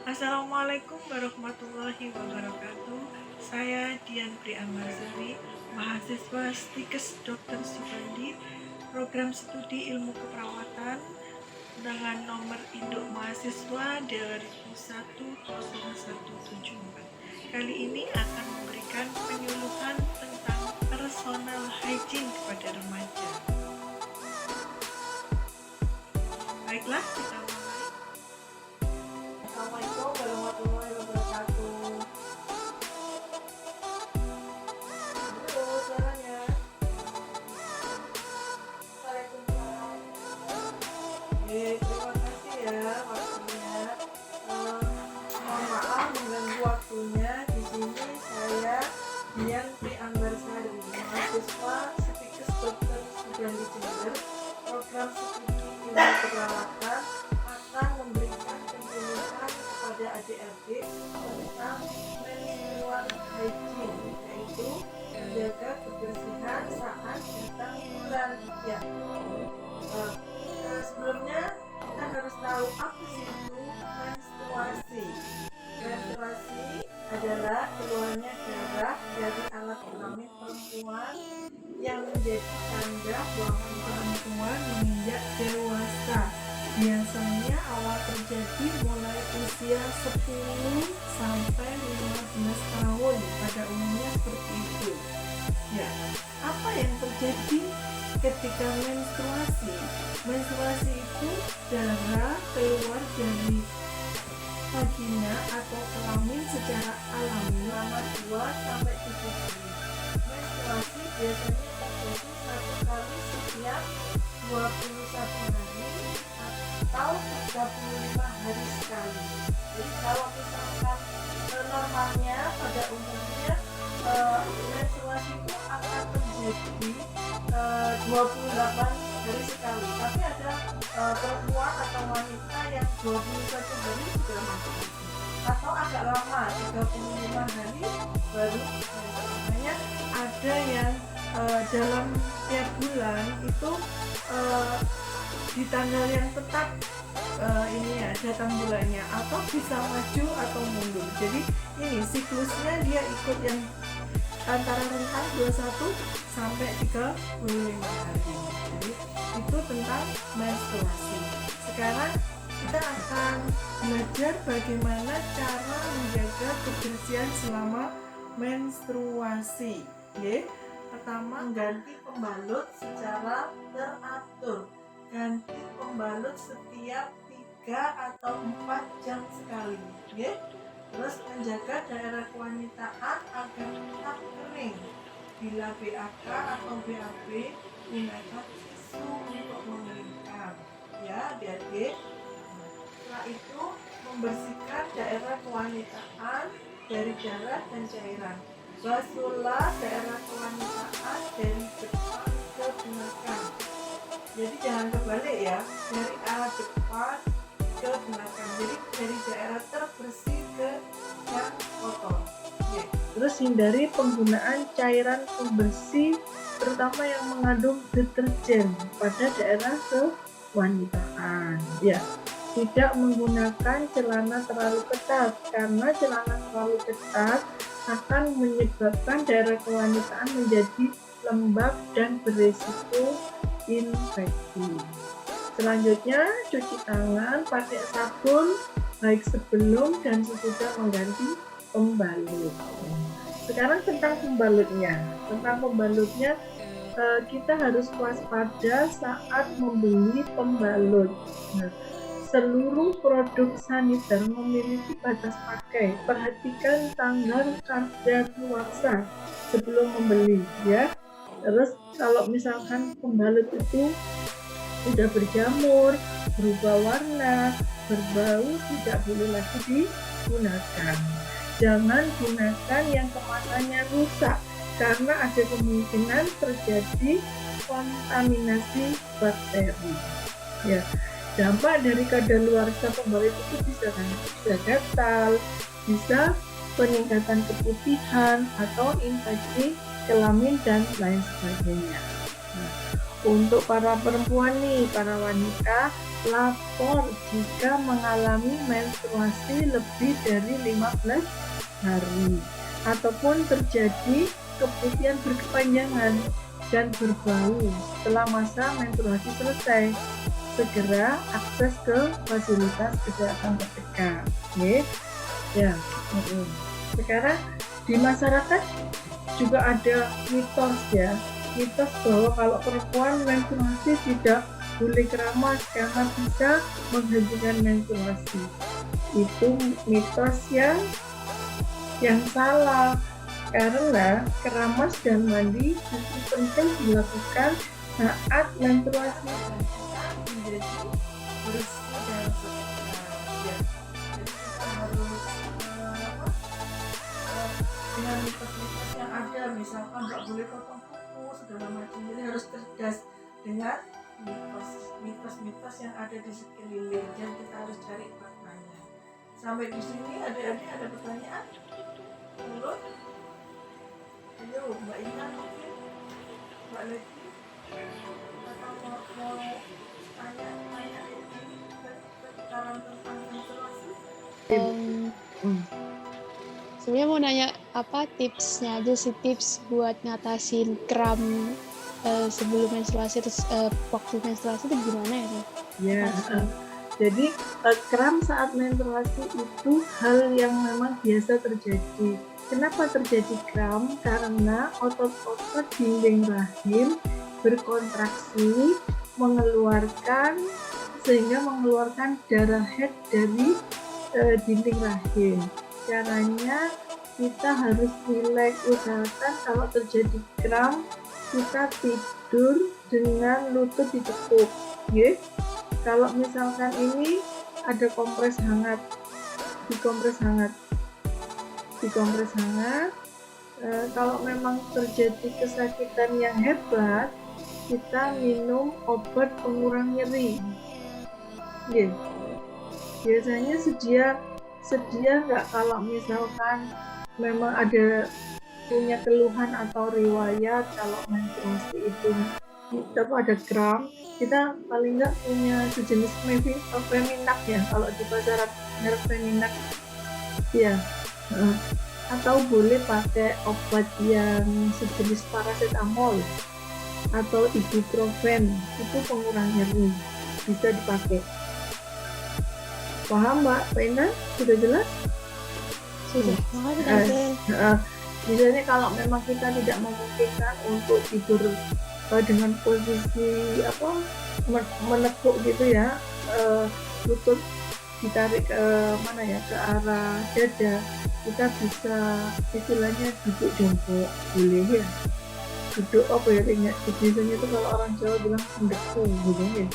Assalamualaikum warahmatullahi wabarakatuh. Saya Dian Priamazari, mahasiswa Stikes Dr. Subandi, program studi ilmu keperawatan dengan nomor induk mahasiswa 20010174. Kali ini akan memberikan penyuluhan tentang personal hygiene kepada remaja. Baiklah, kita mulai. Assalamualaikum warahmatullahi wabarakatuh. Halo, suaranya. Waalaikumsalam. Terima kasih ya waktunya. Mohon maaf mengganggu waktunya. Di sini saya Dian Priamazari, mahasiswa Stikes Dr. Subandi Jember, program studi ilmu keperawatan, akan memberikan penyuluhan kepada adik-adik tentang menstrual hygiene, yaitu menjaga kebersihan saat datang bulan. Ya, sebelumnya kita harus tahu apa sih itu menstruasi. Menstruasi adalah keluarnya darah dari alat kelamin perempuan yang menjadi tanda bahwa perempuan menginjak dewasa. Biasanya awal terjadi mulai usia 10 sampai 15 tahun, pada umumnya seperti itu. Ya, apa yang terjadi ketika menstruasi? Menstruasi itu darah keluar dari vagina atau kelamin secara alami selama 2 sampai 7 hari. Menstruasi biasanya terjadi satu kali setiap 21 hari atau 35 hari sekali. Jadi kalau misalkan normalnya pada umumnya menstruasi itu akan terjadi 28 hari sekali, tapi ada perempuan atau wanita yang 21 hari sudah menstruasi, atau agak lama 35 hari baru menstruasi. Makanya ada yang dalam tiap bulan itu di tanggal yang tetap ini ya datang bulannya, atau bisa maju atau mundur. Jadi ini siklusnya dia ikut yang antara rentang 21 sampai 35 hari. Jadi itu tentang menstruasi. Sekarang kita akan belajar bagaimana cara menjaga kebersihan selama menstruasi. Pertama, ganti pembalut secara teratur. Ganti pembalut setiap 3 atau 4 jam sekali. Terus menjaga daerah kewanitaan agar tetap kering. Bila BAK atau BAB, gunakan tisu untuk mengeringkan. Ya, adik-adik. Setelah itu, membersihkan daerah kewanitaan dari darah dan cairan. Basuhlah daerah kewanitaan dari depan ke belakang. Jadi jangan kebalik ya, dari arah depan ke belakang. Jadi dari daerah terbersih ke yang kotor. Terus hindari penggunaan cairan pembersih, terutama yang mengandung deterjen pada daerah kewanitaan. Tidak menggunakan celana terlalu ketat, karena celana terlalu ketat akan menyebabkan daerah kewanitaan menjadi lembab dan berisiko infeksi. Selanjutnya, cuci tangan pakai sabun baik sebelum dan sesudah mengganti pembalut. Sekarang tentang pembalutnya. Kita harus waspada saat membeli pembalut. Seluruh produk saniter memiliki batas pakai. Perhatikan tanggal kadaluarsa sebelum membeli ya. Terus kalau misalkan pembalut itu sudah berjamur, berubah warna, berbau, tidak boleh lagi digunakan. Jangan gunakan yang kemasannya rusak, karena ada kemungkinan terjadi kontaminasi bakteri. Dampak dari kadaluarsa pembalut itu bisa gatal, bisa peningkatan keputihan atau infeksi kelamin dan lain sebagainya. Untuk para perempuan nih, para wanita, lapor jika mengalami menstruasi lebih dari 15 hari ataupun terjadi keputihan berkepanjangan dan berbau setelah masa menstruasi selesai. Segera akses ke fasilitas kesehatan terdekat. Oke. Ya. Sekarang di masyarakat juga ada mitos ya. Mitos bahwa kalau perempuan menstruasi tidak boleh keramas karena bisa menghentikan menstruasi. Itu mitos yang salah, karena keramas dan mandi justru penting dilakukan saat menstruasi menjadi bersih dan sehat. Jadi kita harus dengan mitos-mitos yang ada, misalkan nggak boleh potong kuku segala macam, jadi harus cerdas dengan mitos-mitos yang ada di sekeliling, dan kita harus cari faktanya. Sampai di sini adik-adik ada pertanyaan? Menurut? Ayo Mbak Ina mungkin, Mbak Leti, atau mau tanya ini sekarang tentang menstruasi? Sebenarnya mau nanya apa tipsnya aja sih, tips buat ngatasin kram sebelum menstruasi terus waktu menstruasi itu gimana ya? Ya, jadi kram saat menstruasi itu hal yang memang biasa terjadi. Kenapa terjadi kram? Karena otot-otot dinding rahim berkontraksi sehingga mengeluarkan darah head dari dinding rahim. Caranya kita harus rileks, usahakan kalau terjadi kram kita tidur dengan lutut ditekuk, ya. Kalau misalkan ini ada dikompres hangat. Kalau memang terjadi kesakitan yang hebat, kita minum obat pengurang nyeri. Ya. Biasanya sedia nggak kalau misalkan memang ada punya keluhan atau riwayat kalau menstruasi itu ada kram, kita paling nggak punya sejenis Feminak ya, kalau di pasaran merek Feminak ya, atau boleh pakai obat yang sejenis paracetamol atau ibuprofen, itu pengurang nyeri, bisa dipakai. Paham Mbak Pena? Sudah jelas? Sudah. Misalnya kalau memang kita tidak memungkinkan untuk tidur dengan posisi menekuk gitu ya, lutut ditarik ke mana ya, ke arah dada, kita bisa istilahnya duduk jongkok, boleh ya, duduk biasanya itu kalau orang Jawa bilang mendeku gitu ya,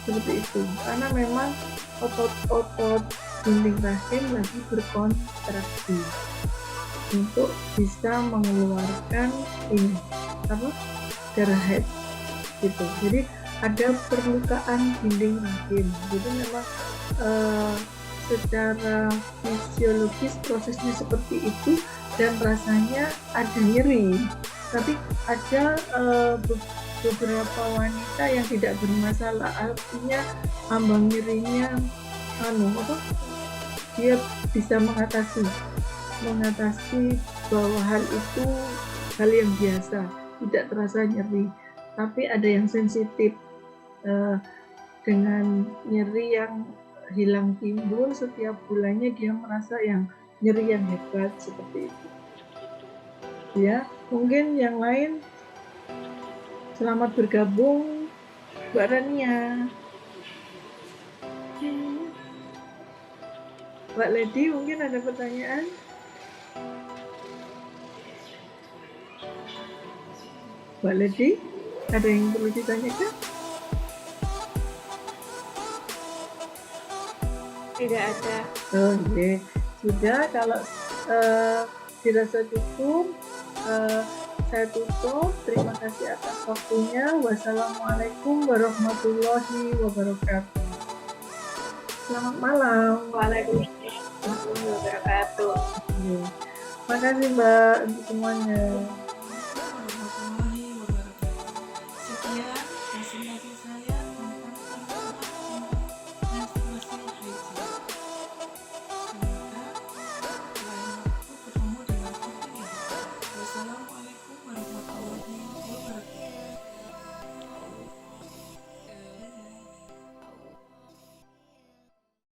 seperti itu, karena memang otot-otot dinding rahim lagi berkontraksi untuk bisa mengeluarkan darah head gitu. Jadi ada perlukaan dinding rahim. Jadi memang secara fisiologis prosesnya seperti itu, dan rasanya ada nyeri. Tapi ada beberapa wanita yang tidak bermasalah, artinya ambang nyerinya dia bisa mengatasi bahwa hal itu hal yang biasa, tidak terasa nyeri. Tapi ada yang sensitif dengan nyeri yang hilang timbul setiap bulannya, dia merasa yang nyeri yang hebat seperti itu ya. Mungkin yang lain, selamat bergabung Mbak Rania. Mbak Lady mungkin ada pertanyaan? Mbak Lady, ada yang perlu ditanyakan? Tidak ada. Oke. Sudah, kalau dirasa cukup, saya tutup. Terima kasih atas waktunya. Wassalamualaikum warahmatullahi wabarakatuh. Selamat malam. Waalaikumsalam warahmatullahi wabarakatuh. Terima kasih Mbak untuk semuanya.